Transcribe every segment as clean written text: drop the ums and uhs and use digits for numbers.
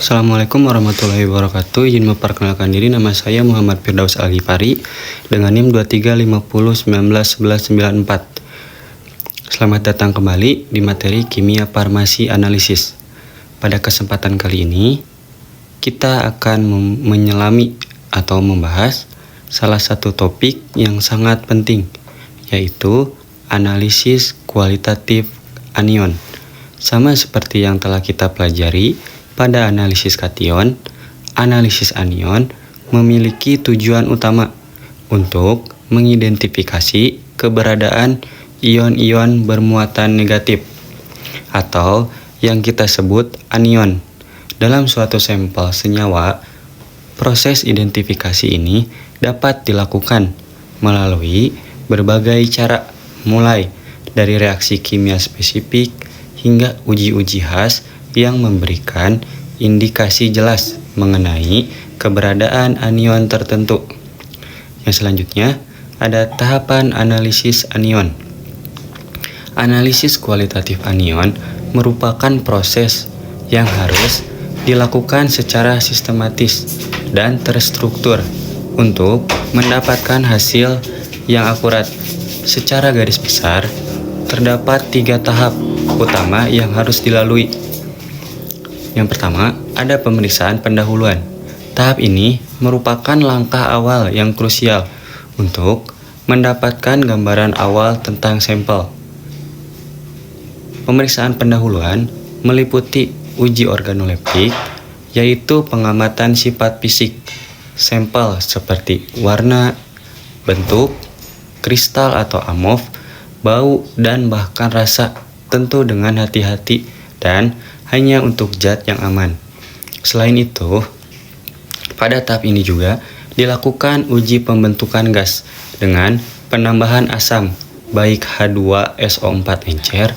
Assalamualaikum warahmatullahi wabarakatuh. Izin memperkenalkan diri, nama saya Muhammad Firdaus Al-Ghifari dengan NIM 23501994. Selamat datang kembali di materi Kimia Farmasi Analisis. Pada kesempatan kali ini, kita akan menyelami atau membahas salah satu topik yang sangat penting, yaitu analisis kualitatif anion. Sama seperti yang telah kita pelajari pada analisis kation, analisis anion memiliki tujuan utama untuk mengidentifikasi keberadaan ion-ion bermuatan negatif atau yang kita sebut anion. Dalam suatu sampel senyawa, proses identifikasi ini dapat dilakukan melalui berbagai cara, mulai dari reaksi kimia spesifik hingga uji-uji khas yang memberikan indikasi jelas mengenai keberadaan anion tertentu. Yang selanjutnya ada tahapan analisis anion. Analisis kualitatif anion merupakan proses yang harus dilakukan secara sistematis dan terstruktur untuk mendapatkan hasil yang akurat. Secara garis besar, terdapat 3 tahap utama yang harus dilalui. Yang pertama, ada pemeriksaan pendahuluan. Tahap ini merupakan langkah awal yang krusial untuk mendapatkan gambaran awal tentang sampel. Pemeriksaan pendahuluan meliputi uji organoleptik, yaitu pengamatan sifat fisik sampel seperti warna, bentuk, kristal atau amorf, bau, dan bahkan rasa, tentu dengan hati-hati dan hanya untuk zat yang aman. Selain itu, pada tahap ini juga dilakukan uji pembentukan gas dengan penambahan asam, baik H2SO4 encer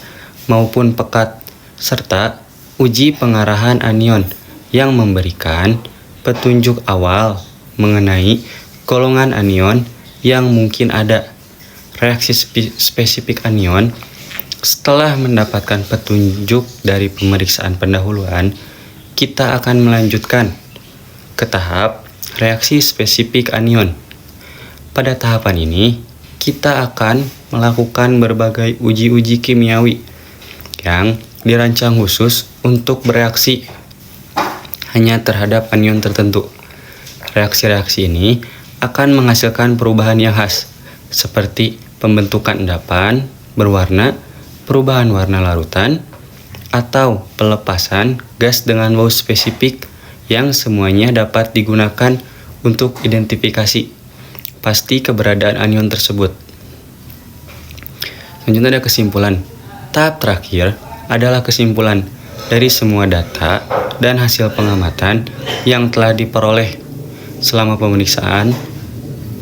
maupun pekat, serta uji pengarahan anion yang memberikan petunjuk awal mengenai golongan anion yang mungkin ada. Reaksi spesifik anion. Setelah mendapatkan petunjuk dari pemeriksaan pendahuluan, kita akan melanjutkan ke tahap reaksi spesifik anion. Pada tahapan ini, kita akan melakukan berbagai uji-uji kimiawi yang dirancang khusus untuk bereaksi hanya terhadap anion tertentu. Reaksi-reaksi ini akan menghasilkan perubahan yang khas, seperti pembentukan endapan berwarna, perubahan warna larutan, atau pelepasan gas dengan bau spesifik yang semuanya dapat digunakan untuk identifikasi pasti keberadaan anion tersebut. Selanjutnya ada kesimpulan. Tahap terakhir adalah kesimpulan dari semua data dan hasil pengamatan yang telah diperoleh selama pemeriksaan,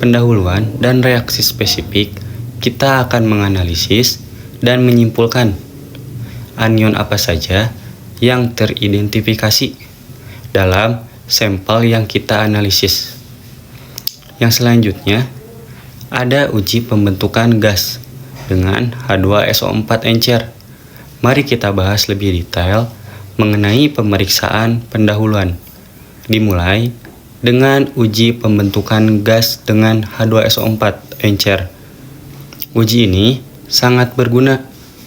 pendahuluan, dan reaksi spesifik. Kita akan menganalisis dan menyimpulkan anion apa saja yang teridentifikasi dalam sampel yang kita analisis. Yang selanjutnya ada uji pembentukan gas dengan H2SO4 encer. Mari kita bahas lebih detail mengenai pemeriksaan pendahuluan. Dimulai dengan uji pembentukan gas dengan H2SO4 encer. Uji ini sangat berguna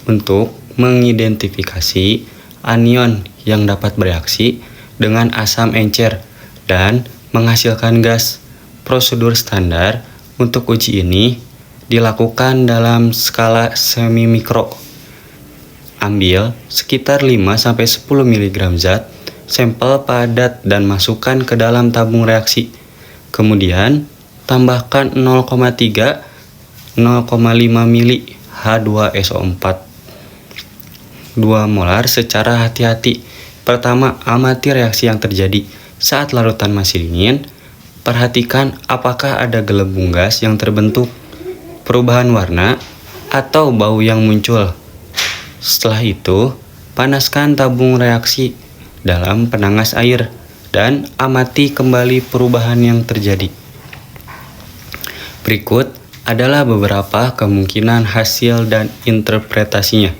untuk mengidentifikasi anion yang dapat bereaksi dengan asam encer dan menghasilkan gas. Prosedur standar untuk uji ini dilakukan dalam skala semi mikro. Ambil sekitar 5-10 mg zat sampel padat dan masukkan ke dalam tabung reaksi. Kemudian tambahkan 0,5 mili H2SO4 2 molar secara hati-hati. Pertama, amati reaksi yang terjadi saat larutan masih dingin. Perhatikan apakah ada gelembung gas yang terbentuk, perubahan warna, atau bau yang muncul. Setelah itu, panaskan tabung reaksi dalam penangas air dan amati kembali perubahan yang terjadi. Berikut adalah beberapa kemungkinan hasil dan interpretasinya.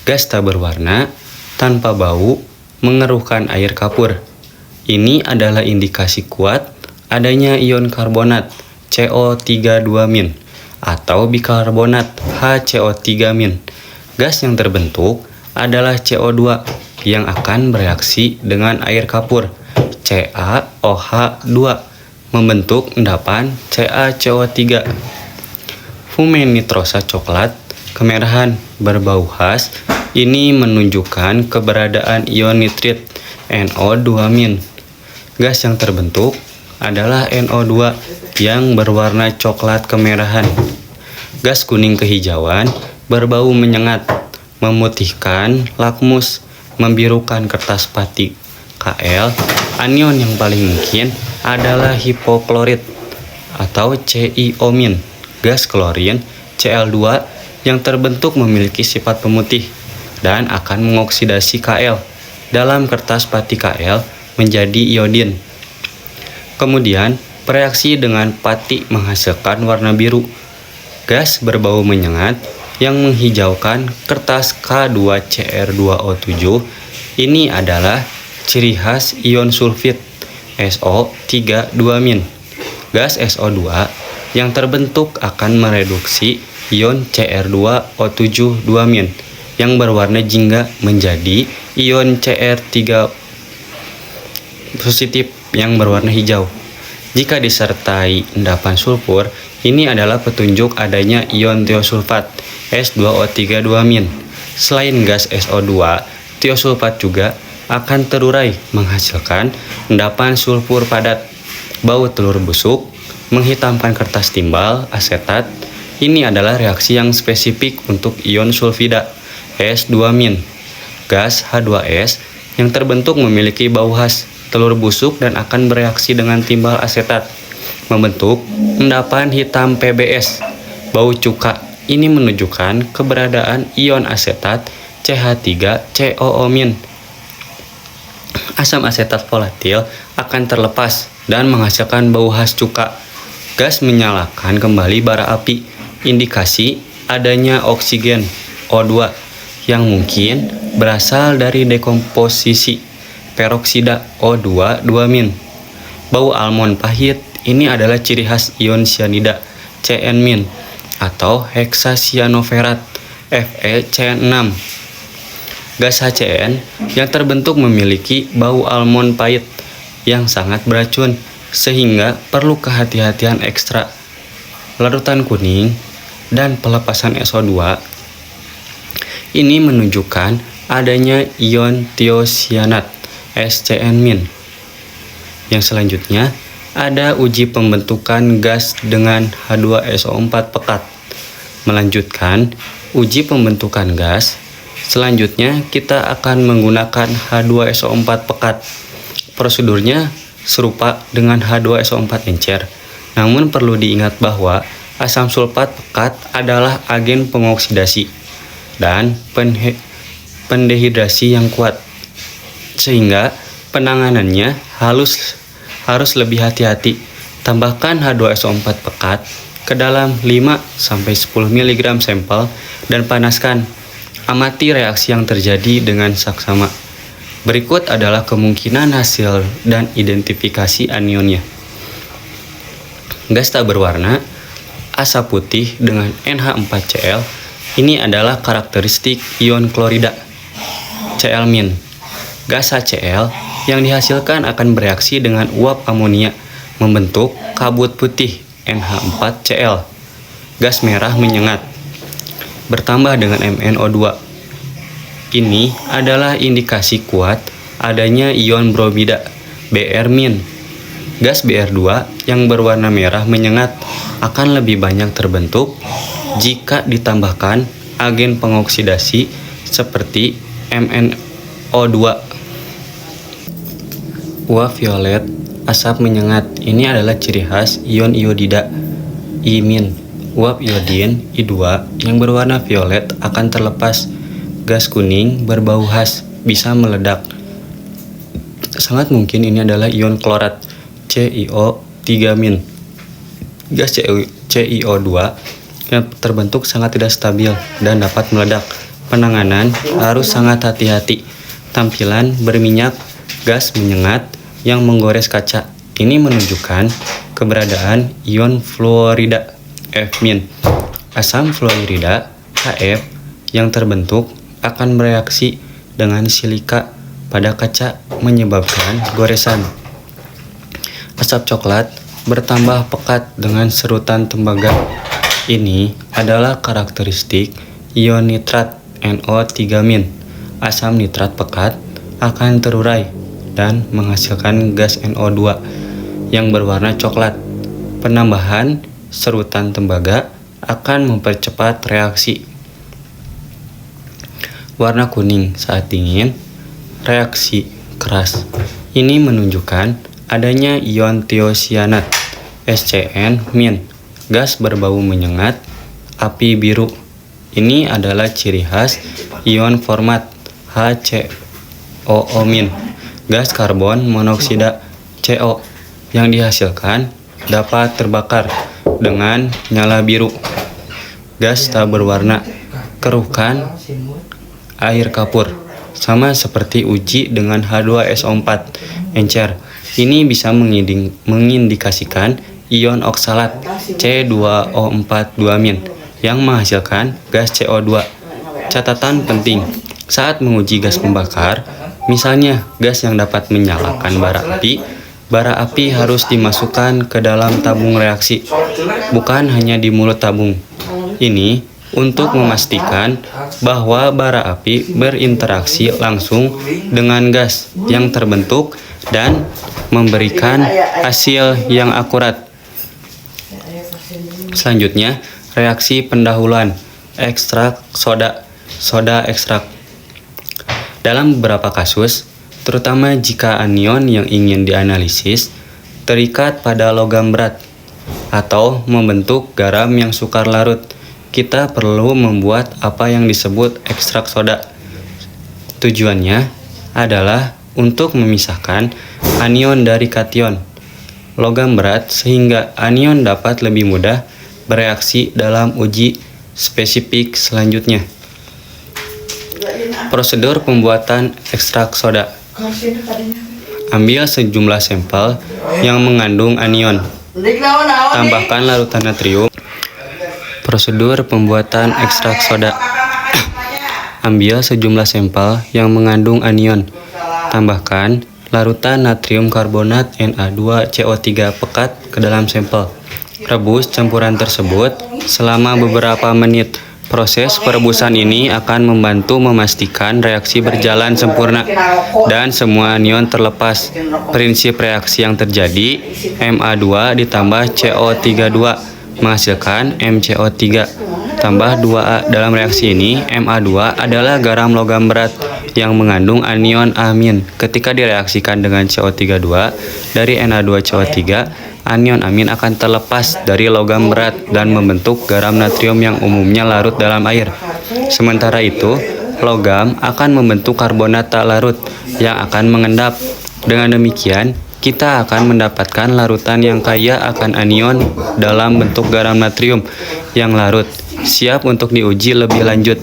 Gas tak berwarna, tanpa bau, mengeruhkan air kapur. Ini adalah indikasi kuat adanya ion karbonat CO32- atau bikarbonat HCO3-. Gas yang terbentuk adalah CO2 yang akan bereaksi dengan air kapur CaOH2 membentuk endapan CaCO3. Fume nitrosa coklat kemerahan berbau khas ini menunjukkan keberadaan ion nitrit NO2-. Gas yang terbentuk adalah NO2 yang berwarna coklat kemerahan. Gas kuning kehijauan berbau menyengat, memutihkan lakmus, membirukan kertas pati Kl. Anion yang paling mungkin adalah hipoklorit atau CiO-. Gas klorin Cl2 yang terbentuk memiliki sifat pemutih dan akan mengoksidasi Kl dalam kertas pati Kl menjadi iodin. Kemudian bereaksi dengan pati menghasilkan warna biru. Gas berbau menyengat yang menghijaukan kertas K2Cr2O7 ini adalah ciri khas ion sulfit SO3-. Gas SO2 yang terbentuk akan mereduksi ion Cr2O7 yang berwarna jingga menjadi ion Cr3 positif yang berwarna hijau. Jika disertai endapan sulfur, ini adalah petunjuk adanya ion tiosulfat S2O32-. Selain gas SO2, tiosulfat juga akan terurai menghasilkan endapan sulfur padat, bau telur busuk, menghitamkan kertas timbal, asetat. Ini adalah reaksi yang spesifik untuk ion sulfida S2-. Gas H2S yang terbentuk memiliki bau khas telur busuk dan akan bereaksi dengan timbal asetat membentuk endapan hitam PbS bau cuka. Ini menunjukkan keberadaan ion asetat CH3COO-. Asam asetat volatil akan terlepas dan menghasilkan bau khas cuka. Gas menyalakan kembali bara api, indikasi adanya oksigen O2 yang mungkin berasal dari dekomposisi peroksida O2 2-. Bau almond pahit ini adalah ciri khas ion cyanida Cn- atau hexacyanoferat FeCN6. Gas HCN yang terbentuk memiliki bau almond pahit yang sangat beracun sehingga perlu kehati-hatian ekstra. Larutan kuning dan pelepasan SO2 ini menunjukkan adanya ion tiocyanat SCN-. Yang selanjutnya ada uji pembentukan gas dengan H2SO4 pekat. Melanjutkan uji pembentukan gas, selanjutnya kita akan menggunakan H2SO4 pekat. Prosedurnya serupa dengan H2SO4 encer, namun perlu diingat bahwa asam sulfat pekat adalah agen pengoksidasi dan pendehidrasi yang kuat, sehingga penanganannya harus lebih hati-hati. Tambahkan H2SO4 pekat ke dalam 5-10 mg sampel dan panaskan. Amati reaksi yang terjadi dengan saksama. Berikut adalah kemungkinan hasil dan identifikasi anionnya. Gas tak berwarna, asap putih dengan NH4Cl. Ini adalah karakteristik ion klorida Cl-. Gas HCl yang dihasilkan akan bereaksi dengan uap amonia membentuk kabut putih NH4Cl. Gas merah menyengat bertambah dengan MnO2. Ini adalah indikasi kuat adanya ion bromida Br-. Gas Br2 yang berwarna merah menyengat akan lebih banyak terbentuk jika ditambahkan agen pengoksidasi seperti MnO2. Uap violet asap menyengat ini adalah ciri khas ion iodida I-. Uap iodin I2 yang berwarna violet akan terlepas. Gas kuning berbau khas bisa meledak. Sangat mungkin ini adalah ion klorat CiO3-. Gas CiO2 yang terbentuk sangat tidak stabil dan dapat meledak. Penanganan harus sangat hati-hati. tampilan berminyak gas menyengat yang menggores kaca. Ini menunjukkan keberadaan ion fluorida F-. Asam fluorida HF yang terbentuk akan bereaksi dengan silika pada kaca menyebabkan goresan. Asap coklat bertambah pekat dengan serutan tembaga. Ini adalah karakteristik ion nitrat NO3-. Asam nitrat pekat akan terurai dan menghasilkan gas NO2 yang berwarna coklat. Penambahan serutan tembaga akan mempercepat reaksi. Warna kuning saat dingin, reaksi keras. Ini menunjukkan adanya ion tiosianat SCN-. Gas berbau menyengat, api biru. Ini adalah ciri khas ion format HCOO-. Gas karbon monoksida CO yang dihasilkan dapat terbakar dengan nyala biru. Gas tak berwarna, keruhkan air kapur, sama seperti uji dengan H2SO4 encer. Ini bisa mengindikasikan ion oksalat C2O42- yang menghasilkan gas CO2. Catatan penting saat menguji gas pembakar, misalnya gas yang dapat menyalakan bara api harus dimasukkan ke dalam tabung reaksi, bukan hanya di mulut tabung. Ini untuk memastikan bahwa bara api berinteraksi langsung dengan gas yang terbentuk dan memberikan hasil yang akurat. Selanjutnya, reaksi pendahuluan ekstrak soda ekstrak. Dalam beberapa kasus, terutama jika anion yang ingin dianalisis terikat pada logam berat atau membentuk garam yang sukar larut, kita perlu membuat apa yang disebut ekstrak soda. Tujuannya adalah untuk memisahkan anion dari kation logam berat sehingga anion dapat lebih mudah bereaksi dalam uji spesifik selanjutnya. Prosedur pembuatan ekstrak soda. Ambil sejumlah sampel yang mengandung anion. Tambahkan larutan natrium. Prosedur pembuatan ekstrak soda. Ambil sejumlah sampel yang mengandung anion. Tambahkan larutan natrium karbonat Na2CO3 pekat ke dalam sampel. Rebus campuran tersebut selama beberapa menit. Proses perebusan ini akan membantu memastikan reaksi berjalan sempurna dan semua anion terlepas. Prinsip reaksi yang terjadi, Ma2 ditambah CO32 menghasilkan MCO3 tambah 2A. Dalam reaksi ini, Ma2 adalah garam logam berat yang mengandung anion amin. Ketika direaksikan dengan CO32 dari Na2CO3, anion amin akan terlepas dari logam berat dan membentuk garam natrium yang umumnya larut dalam air. Sementara itu, logam akan membentuk karbonat tak larut yang akan mengendap. Dengan demikian, kita akan mendapatkan larutan yang kaya akan anion dalam bentuk garam natrium yang larut, siap untuk diuji lebih lanjut.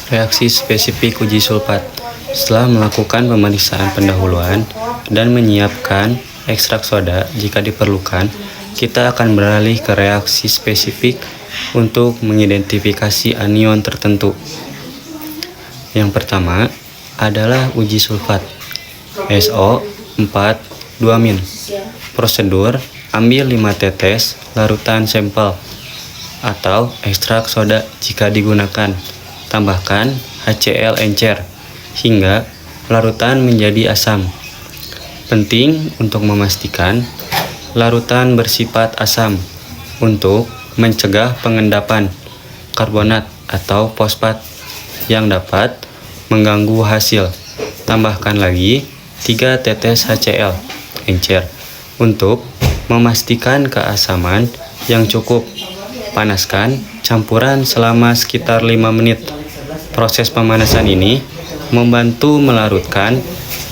Reaksi spesifik uji sulfat. Setelah melakukan pemeriksaan pendahuluan dan menyiapkan ekstrak soda jika diperlukan, kita akan beralih ke reaksi spesifik untuk mengidentifikasi anion tertentu. Yang pertama adalah uji sulfat SO4,2-. Prosedur: ambil 5 tetes larutan sampel atau ekstrak soda jika digunakan. Tambahkan HCl encer hingga larutan menjadi asam. Penting untuk memastikan larutan bersifat asam untuk mencegah pengendapan karbonat atau fosfat yang dapat mengganggu hasil. Tambahkan lagi 3 tetes HCl encer untuk memastikan keasaman yang cukup. Panaskan campuran selama sekitar 5 menit. Proses pemanasan ini membantu melarutkan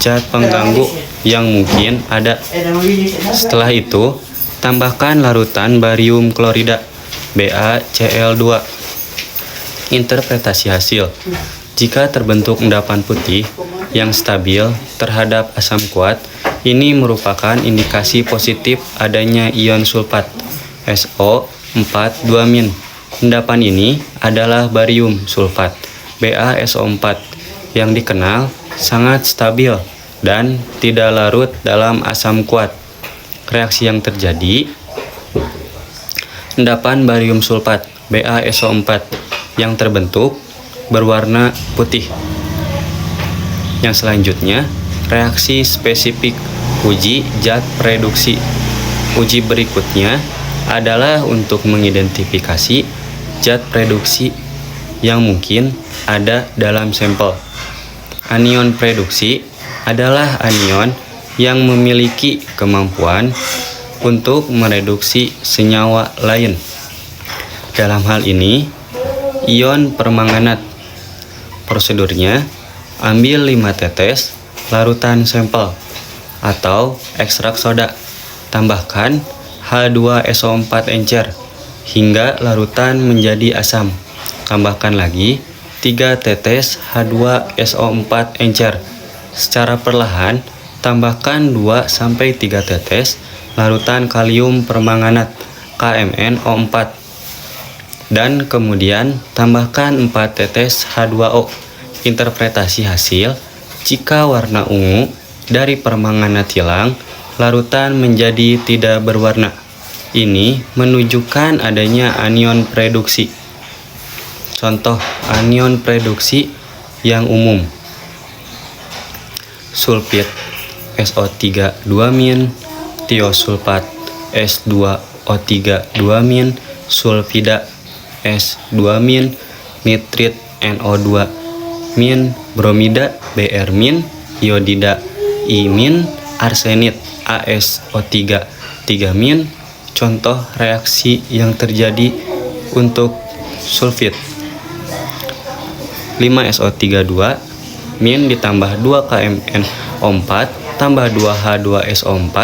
zat pengganggu yang mungkin ada. Setelah itu, tambahkan larutan barium klorida BaCl2. Interpretasi hasil. Jika terbentuk endapan putih, yang stabil terhadap asam kuat. Ini merupakan indikasi positif adanya ion sulfat SO4 Endapan ini adalah barium sulfat BaSO4 yang dikenal sangat stabil dan tidak larut dalam asam kuat. Reaksi yang terjadi: endapan barium sulfat BaSO4 yang terbentuk berwarna putih. Yang selanjutnya, reaksi spesifik uji zat reduksi. Uji berikutnya adalah untuk mengidentifikasi zat reduksi yang mungkin ada dalam sampel. Anion reduksi adalah anion yang memiliki kemampuan untuk mereduksi senyawa lain. Dalam hal ini, ion permanganat. Prosedurnya, ambil 5 tetes larutan sampel atau ekstrak soda, tambahkan H2SO4 encer hingga larutan menjadi asam. Tambahkan lagi 3 tetes H2SO4 encer. Secara perlahan, tambahkan 2-3 tetes larutan kalium permanganat KMnO4 dan kemudian tambahkan 4 tetes H2O. Interpretasi hasil: jika warna ungu dari permanganat hilang, larutan menjadi tidak berwarna. Ini menunjukkan adanya anion reduksi. Contoh anion reduksi yang umum: sulfit SO3 2-, tiosulfat S2O3 2-, sulfida S2-, nitrit NO2-, bromida Br-, iodida I-, arsenit AsO3 3-. Contoh reaksi yang terjadi untuk sulfit: 5SO3 2- ditambah 2 KMnO4 tambah 2 H2SO4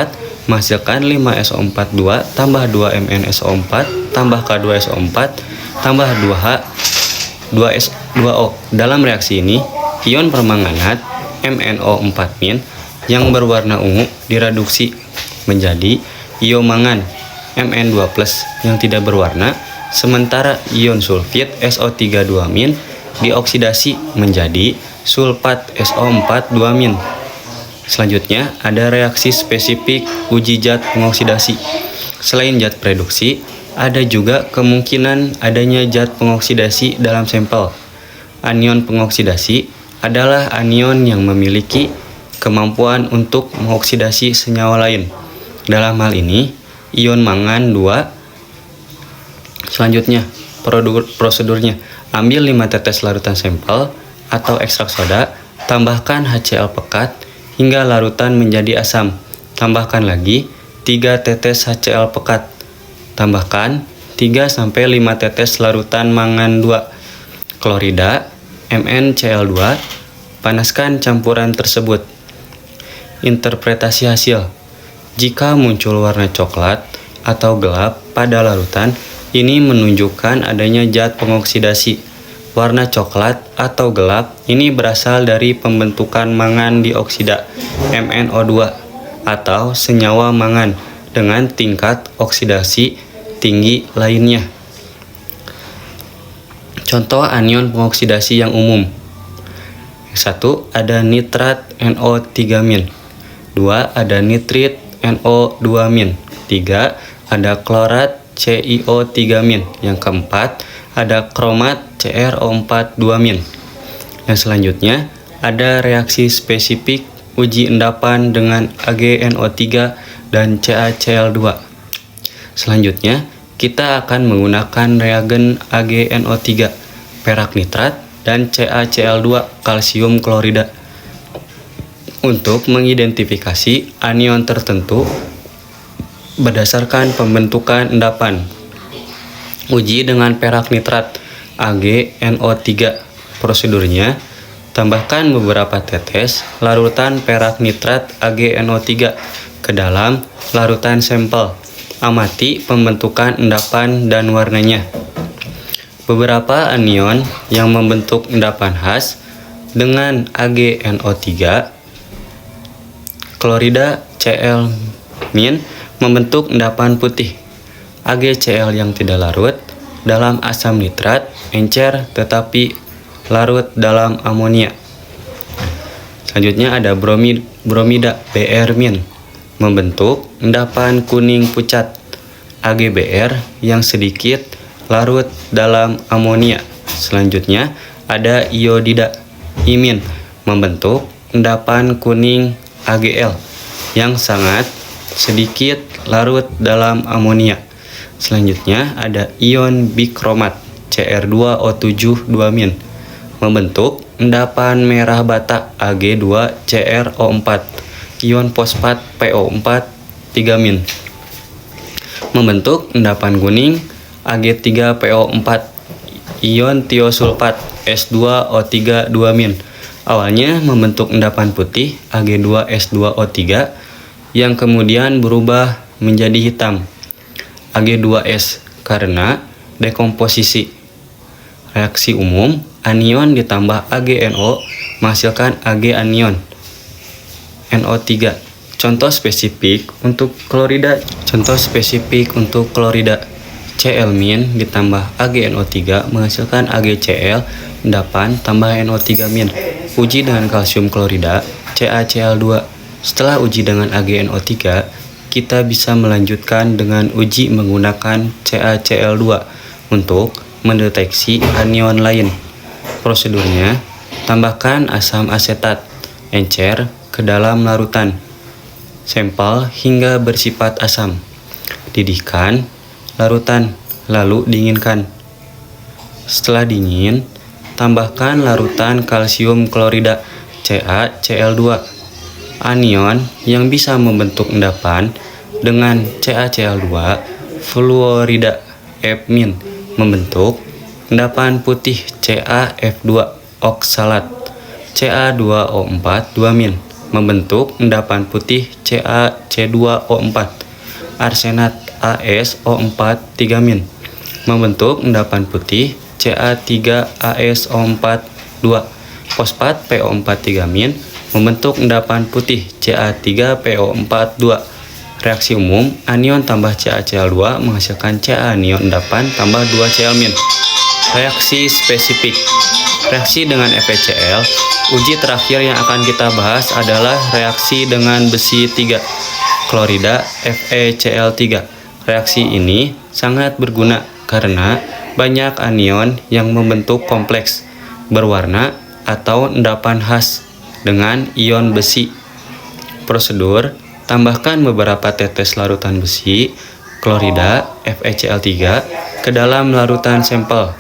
menghasilkan 5SO4 2 tambah 2 MnSO4 tambah K2SO4 tambah 2H 2S2O. Dalam reaksi ini, ion permanganat MnO4- yang berwarna ungu direduksi menjadi ion mangan Mn2+ yang tidak berwarna, sementara ion sulfit SO3 2- dioksidasi menjadi sulfat SO4 2-. Selanjutnya ada reaksi spesifik uji zat pengoksidasi. Selain zat reduksi, ada juga kemungkinan adanya zat pengoksidasi dalam sampel. Anion pengoksidasi adalah anion yang memiliki kemampuan untuk mengoksidasi senyawa lain. Dalam hal ini, ion mangan 2. Selanjutnya, prosedurnya: ambil 5 tetes larutan sampel atau ekstrak soda, tambahkan HCl pekat hingga larutan menjadi asam. Tambahkan lagi 3 tetes HCl pekat. Tambahkan 3-5 tetes larutan mangan 2 klorida MnCl2. Panaskan campuran tersebut. Interpretasi hasil: jika muncul warna coklat atau gelap pada larutan, ini menunjukkan adanya zat pengoksidasi. Warna coklat atau gelap ini berasal dari pembentukan mangan dioksida MnO2 atau senyawa mangan dengan tingkat oksidasi tinggi lainnya. Contoh anion pengoksidasi yang umum: 1. Ada nitrat NO3-. 2. Ada nitrit NO2-. 3. Ada klorat CiO3-. Yang keempat, ada kromat CrO4 2-. Yang selanjutnya, ada reaksi spesifik uji endapan dengan AgNO3 dan CaCl2. Selanjutnya, kita akan menggunakan reagen AgNO3, perak nitrat, dan CaCl2 kalsium klorida untuk mengidentifikasi anion tertentu berdasarkan pembentukan endapan. Uji dengan perak nitrat AgNO3. Prosedurnya: tambahkan beberapa tetes larutan perak nitrat AgNO3 ke dalam larutan sampel. Amati pembentukan endapan dan warnanya. Beberapa anion yang membentuk endapan khas dengan AgNO3, klorida Cl- membentuk endapan putih. AgCl yang tidak larut dalam asam nitrat encer tetapi larut dalam amonia. Selanjutnya ada bromida Br- membentuk endapan kuning pucat. AgBr yang sedikit larut dalam amonia. Selanjutnya ada iodida imin membentuk endapan kuning Agl yang sangat sedikit larut dalam amonia. Selanjutnya ada ion bikromat Cr2O7 2- membentuk endapan merah bata Ag2CrO4. Ion fosfat PO4 3- membentuk endapan kuning Ag3PO4. Ion tiosulfat S2O3 2- awalnya membentuk endapan putih Ag2S2O3 yang kemudian berubah menjadi hitam Ag2S karena dekomposisi. Reaksi umum, anion ditambah AgNO menghasilkan Ag anion NO3. Contoh spesifik untuk klorida Cl- ditambah AgNO3 menghasilkan AgCl endapan tambah NO3-. Uji dengan kalsium klorida CaCl2. Setelah uji dengan AgNO3, kita bisa melanjutkan dengan uji menggunakan CaCl2 untuk mendeteksi anion lain. Prosedurnya, tambahkan asam asetat encer ke dalam larutan sampel hingga bersifat asam. Didihkan larutan, lalu dinginkan. Setelah dingin, tambahkan larutan kalsium klorida CaCl2. Anion yang bisa membentuk endapan dengan CaCl2, fluorida F- membentuk endapan putih CaF2 oksalat. Ca2O4 2- membentuk endapan putih CaC2O4. Arsenat AsO4 3- membentuk endapan putih Ca3AsO4 2. Fosfat PO4 3- membentuk endapan putih Ca3PO4 2. Reaksi umum, anion tambah CaCl2 menghasilkan Ca anion endapan tambah 2Cl-. Reaksi spesifik. Reaksi dengan FeCl. Uji terakhir yang akan kita bahas adalah reaksi dengan besi 3, klorida FeCl3. Reaksi ini sangat berguna karena banyak anion yang membentuk kompleks berwarna atau endapan khas dengan ion besi. Prosedur: tambahkan beberapa tetes larutan besi klorida FeCl3 ke dalam larutan sampel.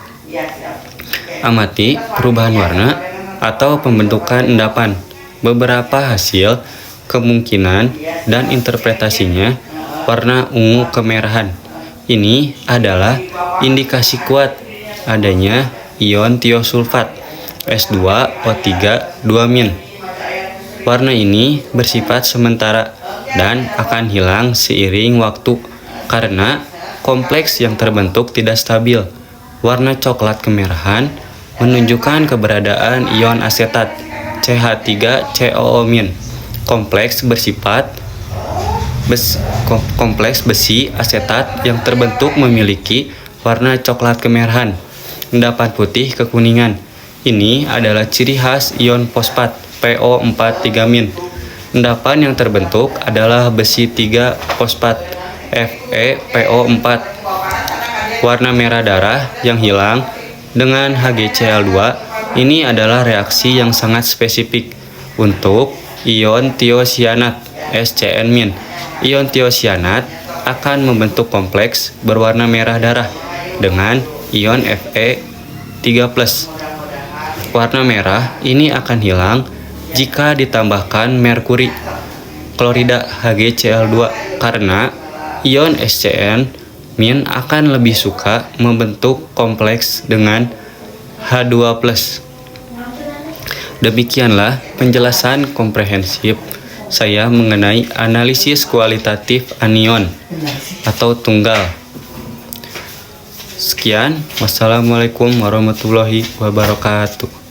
Amati perubahan warna atau pembentukan endapan. Beberapa hasil kemungkinan dan interpretasinya warna ungu kemerahan. Ini adalah indikasi kuat adanya ion tiosulfat S2O3 2-. Warna ini bersifat sementara dan akan hilang seiring waktu karena kompleks yang terbentuk tidak stabil. Warna coklat kemerahan menunjukkan keberadaan ion asetat CH3COO-. Kompleks besi asetat yang terbentuk memiliki warna coklat kemerahan, endapan putih kekuningan. Ini adalah ciri khas ion fosfat PO4 3-. Endapan yang terbentuk adalah besi 3 fosfat FePO4. Warna merah darah yang hilang dengan HgCl2 ini adalah reaksi yang sangat spesifik untuk ion tiosianat SCN-. Ion tiosianat akan membentuk kompleks berwarna merah darah dengan ion Fe3+. Warna merah ini akan hilang jika ditambahkan merkuri klorida HgCl2 karena ion SCN- akan lebih suka membentuk kompleks dengan H2+. Demikianlah penjelasan komprehensif saya mengenai analisis kualitatif anion atau tunggal. Sekian, wassalamualaikum warahmatullahi wabarakatuh.